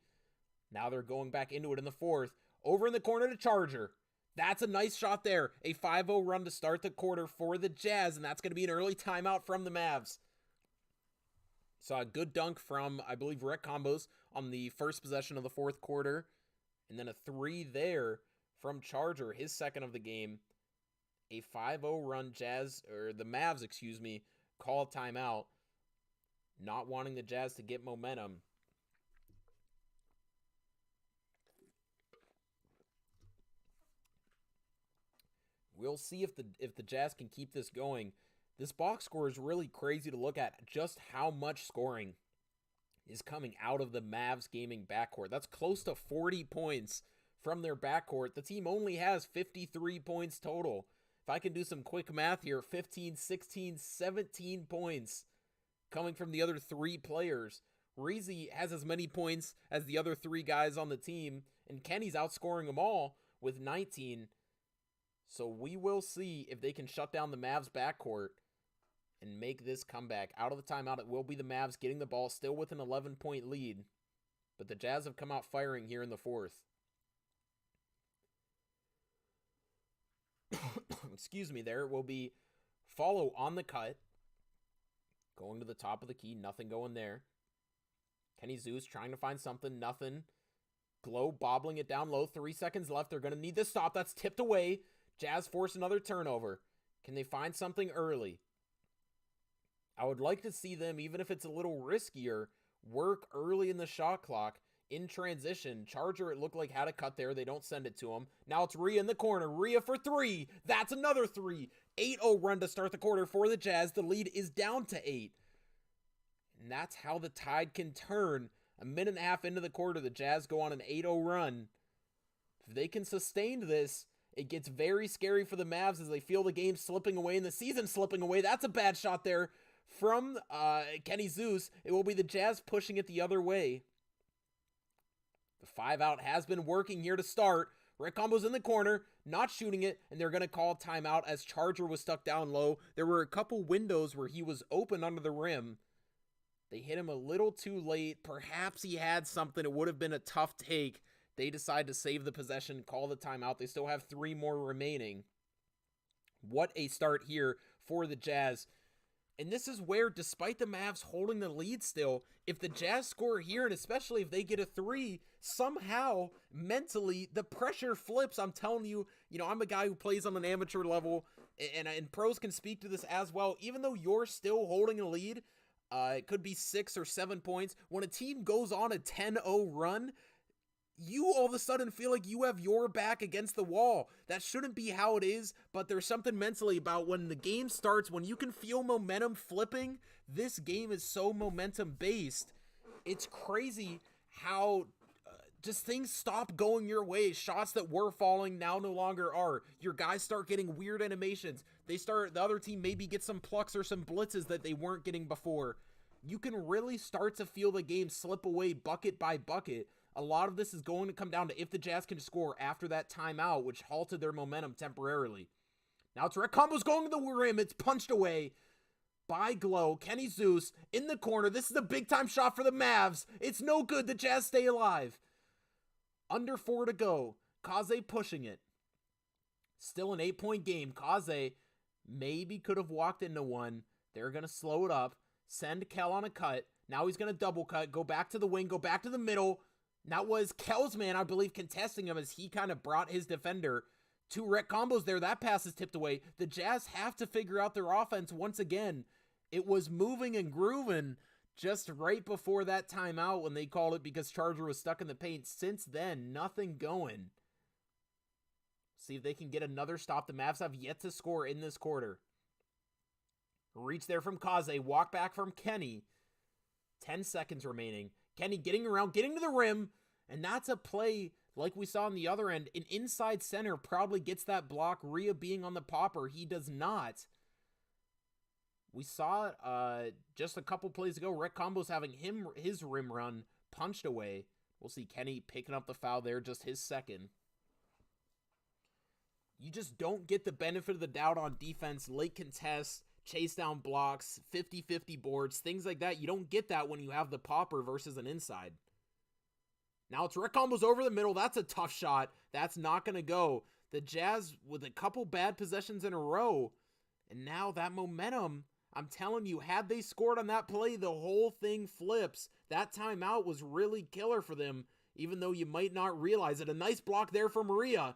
Now they're going back into it in the fourth. Over in the corner to Charger. That's a nice shot there. A 5-0 run to start the quarter for the Jazz, and that's going to be an early timeout from the Mavs. Saw a good dunk from, I believe, Rec Combos on the first possession of the fourth quarter. And then a 3 there from Charger, his second of the game. A 5-0 run the Mavs, call timeout. Not wanting the Jazz to get momentum. We'll see if the Jazz can keep this going. This box score is really crazy to look at, just how much scoring is coming out of the Mavs gaming backcourt. That's close to 40 points from their backcourt. The team only has 53 points total. If I can do some quick math here, 15, 16, 17 points coming from the other 3 players. Reezy has as many points as the other 3 guys on the team, and Kenny's outscoring them all with 19. So we will see if they can shut down the Mavs backcourt and make this comeback. Out of the timeout, it will be the Mavs getting the ball, still with an 11-point lead. But the Jazz have come out firing here in the fourth. Excuse me, there will be Follow on the cut. Going to the top of the key, nothing going there. Kenny Zeus trying to find something, nothing. Glow bobbling it down low, 3 seconds left. They're going to need this stop. That's tipped away. Jazz force another turnover. Can they find something early? I would like to see them, even if it's a little riskier, work early in the shot clock in transition. Charger, it looked like, had a cut there. They don't send it to him. Now it's Rhea in the corner. Rhea for 3. That's another 3. 8-0 run to start the quarter for the Jazz. The lead is down to 8. And that's how the tide can turn. A minute and a half into the quarter, the Jazz go on an 8-0 run. If they can sustain this, it gets very scary for the Mavs as they feel the game slipping away and the season slipping away. That's a bad shot there from Kenny Zeus. It will be the Jazz pushing it the other way. The 5-out has been working here to start. Rec Combo's in the corner, not shooting it, and they're going to call timeout as Charger was stuck down low. There were a couple windows where he was open under the rim. They hit him a little too late. Perhaps he had something. It would have been a tough take. They decide to save the possession, call the timeout. They still have 3 more remaining. What a start here for the Jazz. And this is where, despite the Mavs holding the lead still, if the Jazz score here, and especially if they get a 3, somehow, mentally, the pressure flips. I'm telling you, I'm a guy who plays on an amateur level, and pros can speak to this as well. Even though you're still holding a lead, it could be 6 or 7 points. When a team goes on a 10-0 run, you all of a sudden feel like you have your back against the wall. That shouldn't be how it is, but there's something mentally about when the game starts, when you can feel momentum flipping. This game is so momentum based. It's crazy how just things stop going your way. Shots that were falling now no longer are. Your guys start getting weird animations. The other team maybe get some plucks or some blitzes that they weren't getting before. You can really start to feel the game slip away bucket by bucket. A lot of this is going to come down to if the Jazz can score after that timeout, which halted their momentum temporarily. Now it's Rec Combo's going to the rim. It's punched away by Glow. Kenny Zeus in the corner. This is a big-time shot for the Mavs. It's no good. The Jazz stay alive. Under 4 to go. Kaze pushing it. Still an 8-point game. Kaze maybe could have walked into one. They're going to slow it up. Send Kel on a cut. Now he's going to double cut. Go back to the wing. Go back to the middle. That was Kel's man, I believe, contesting him as he kind of brought his defender. 2 Rec Combos there. That pass is tipped away. The Jazz have to figure out their offense once again. It was moving and grooving just right before that timeout when they called it because Charger was stuck in the paint. Since then, nothing going. See if they can get another stop. The Mavs have yet to score in this quarter. Reach there from Kaze. Walk back from Kenny. 10 seconds remaining. Kenny getting around, getting to the rim. And that's a play like we saw on the other end. An inside center probably gets that block. Rhea being on the popper. He does not. We saw it just a couple plays ago. Rec Combo's having his rim run punched away. We'll see Kenny picking up the foul there, just his second. You just don't get the benefit of the doubt on defense. Late contests, chase down blocks, 50-50 boards, things like that. You don't get that when you have the popper versus an inside. Now it's Rec Combo's over the middle. That's a tough shot. That's not going to go. The Jazz with a couple bad possessions in a row. And now that momentum, I'm telling you, had they scored on that play, the whole thing flips. That timeout was really killer for them, even though you might not realize it. A nice block there for Maria.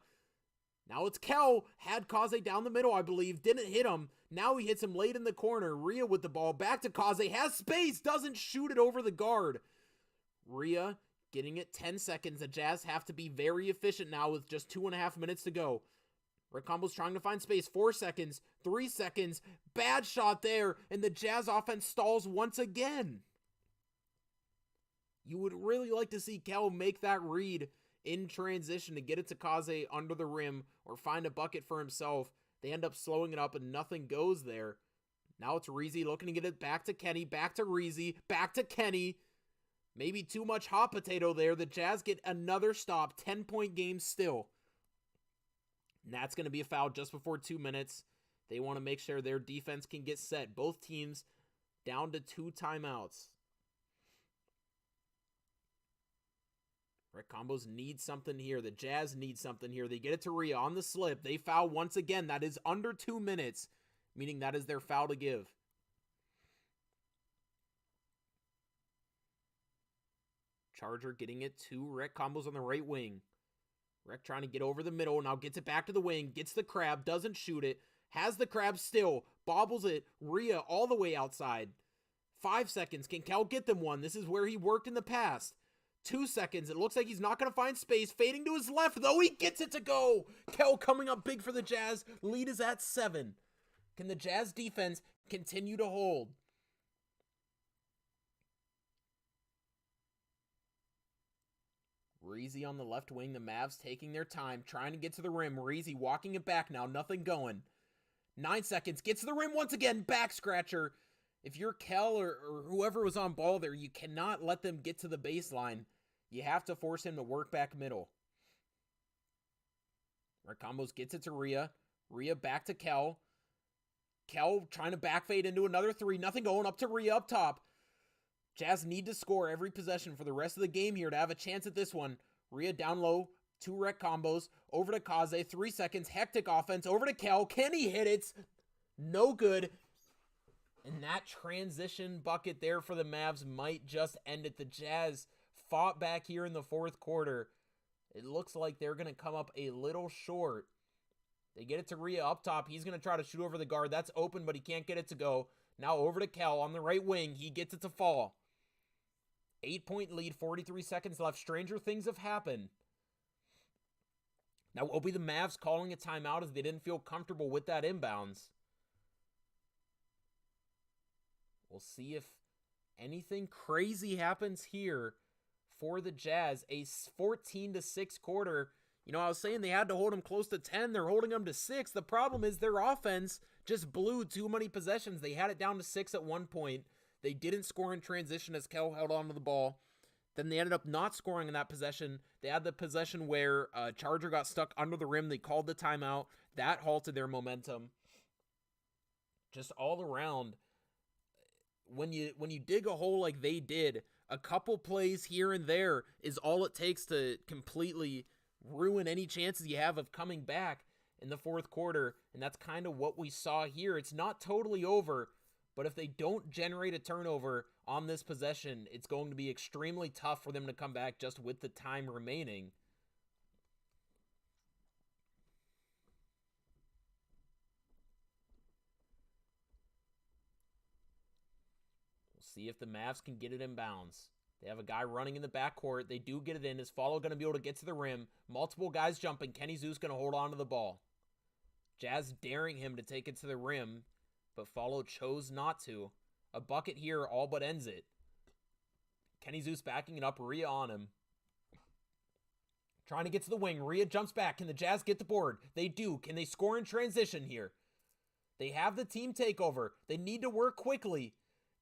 Now it's Kel. Had Kaze down the middle, I believe. Didn't hit him. Now he hits him late in the corner. Rhea with the ball. Back to Kaze. Has space. Doesn't shoot it over the guard. Rhea getting it 10 seconds. The Jazz have to be very efficient now with just 2.5 minutes to go. Rec Combo's trying to find space. 4 seconds. 3 seconds. Bad shot there. And the Jazz offense stalls once again. You would really like to see Kel make that read in transition to get it to Kaze under the rim or find a bucket for himself. They end up slowing it up and nothing goes there. Now it's Reezy looking to get it back to Kenny, back to Reezy, back to Kenny. Maybe too much hot potato there. The Jazz get another stop. 10-point game still. And that's going to be a foul just before 2 minutes. They want to make sure their defense can get set. Both teams down to 2 timeouts. Rec Combos need something here. The Jazz need something here. They get it to Rhea on the slip. They foul once again. That is under 2 minutes, meaning that is their foul to give. Charger getting it to Rec Combos on the right wing. Rec trying to get over the middle. Now gets it back to the wing. Gets the crab. Doesn't shoot it. Has the crab still. Bobbles it. Rhea all the way outside. 5 seconds. Can Kel get them one? This is where he worked in the past. 2 seconds. It looks like he's not going to find space. Fading to his left, though. He gets it to go. Kel coming up big for the Jazz. Lead is at 7. Can the Jazz defense continue to hold? Reezy on the left wing. The Mavs taking their time, trying to get to the rim. Reezy walking it back now. Nothing going. 9 seconds. Gets to the rim once again. Back scratcher. If you're Kel or whoever was on ball there, you cannot let them get to the baseline. You have to force him to work back middle. Rec Combos gets it to Rhea. Rhea back to Kel. Kel trying to back fade into another 3. Nothing going. Up to Rhea up top. Jazz need to score every possession for the rest of the game here to have a chance at this one. Rhea down low. 2 Rec Combos. Over to Kaze. 3 seconds. Hectic offense. Over to Kel. Can he hit it? No good. And that transition bucket there for the Mavs might just end it. The Jazz fought back here in the fourth quarter. It looks like they're going to come up a little short. They get it to Rhea up top. He's going to try to shoot over the guard. That's open, but he can't get it to go. Now over to Kel on the right wing. He gets it to fall. 8-point lead, 43 seconds left. Stranger things have happened. Now it'll be the Mavs calling a timeout as they didn't feel comfortable with that inbounds. We'll see if anything crazy happens here for the Jazz. A 14-6 quarter. You know, I was saying they had to hold them close to 10. They're holding them to 6. The problem is their offense just blew too many possessions. They had it down to 6 at one point. They didn't score in transition as Kel held onto the ball. Then they ended up not scoring in that possession. They had the possession where Charger got stuck under the rim. They called the timeout. That halted their momentum. Just all around, when you dig a hole like they did, a couple plays here and there is all it takes to completely ruin any chances you have of coming back in the fourth quarter. And that's kind of what we saw here. It's not totally over, but if they don't generate a turnover on this possession, it's going to be extremely tough for them to come back just with the time remaining. We'll see if the Mavs can get it in bounds. They have a guy running in the backcourt. They do get it in. Is Follow going to be able to get to the rim? Multiple guys jumping. Kenny Zeus going to hold on to the ball. Jazz daring him to take it to the rim, but Follow chose not to. A bucket here all but ends it. Kenny Zeus backing it up. Rhea on him. Trying to get to the wing. Rhea jumps back. Can the Jazz get the board? They do. Can they score in transition here? They have the team takeover. They need to work quickly.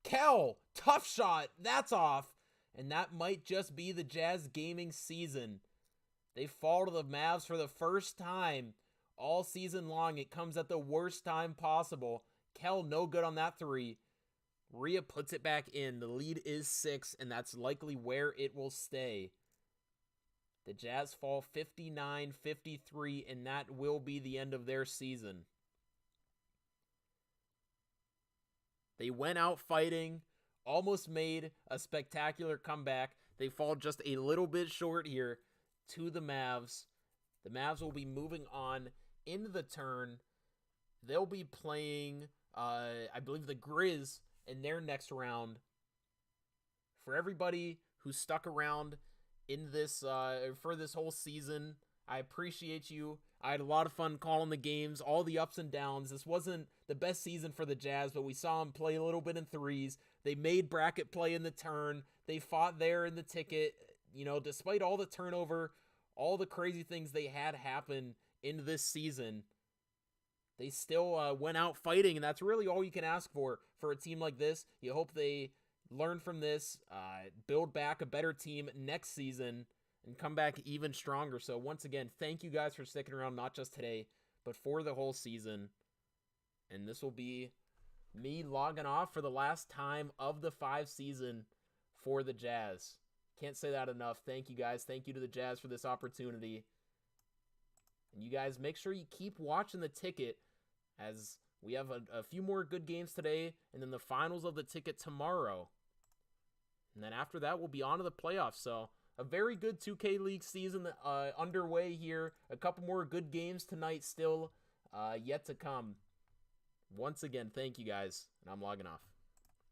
Kel, tough shot. That's off. And that might just be the Jazz gaming season. They fall to the Mavs for the first time all season long. It comes at the worst time possible. Kel, no good on that three. Rhea puts it back in. The lead is 6, and that's likely where it will stay. The Jazz fall 59-53, and that will be the end of their season. They went out fighting, almost made a spectacular comeback. They fall just a little bit short here to the Mavs. The Mavs will be moving on into the turn. They'll be playing, I believe, the Grizz in their next round. For everybody who stuck around in this for this whole season, I appreciate you. I had a lot of fun calling the games, all the ups and downs. This wasn't the best season for the Jazz, but we saw them play a little bit in threes. They made bracket play in the turn. They fought there in the ticket. You know, despite all the turnover, all the crazy things they had happen in this season, they still went out fighting, and that's really all you can ask for a team like this. You hope they learn from this, build back a better team next season, and come back even stronger. So once again, thank you guys for sticking around, not just today, but for the whole season. And this will be me logging off for the last time of the 5 season for the Jazz. Can't say that enough. Thank you guys. Thank you to the Jazz for this opportunity. And you guys, make sure you keep watching the ticket, as we have a few more good games today, and then the finals of the ticket tomorrow. And then after that, we'll be on to the playoffs. So a very good 2K League season underway here. A couple more good games tonight still yet to come. Once again, thank you guys, and I'm logging off.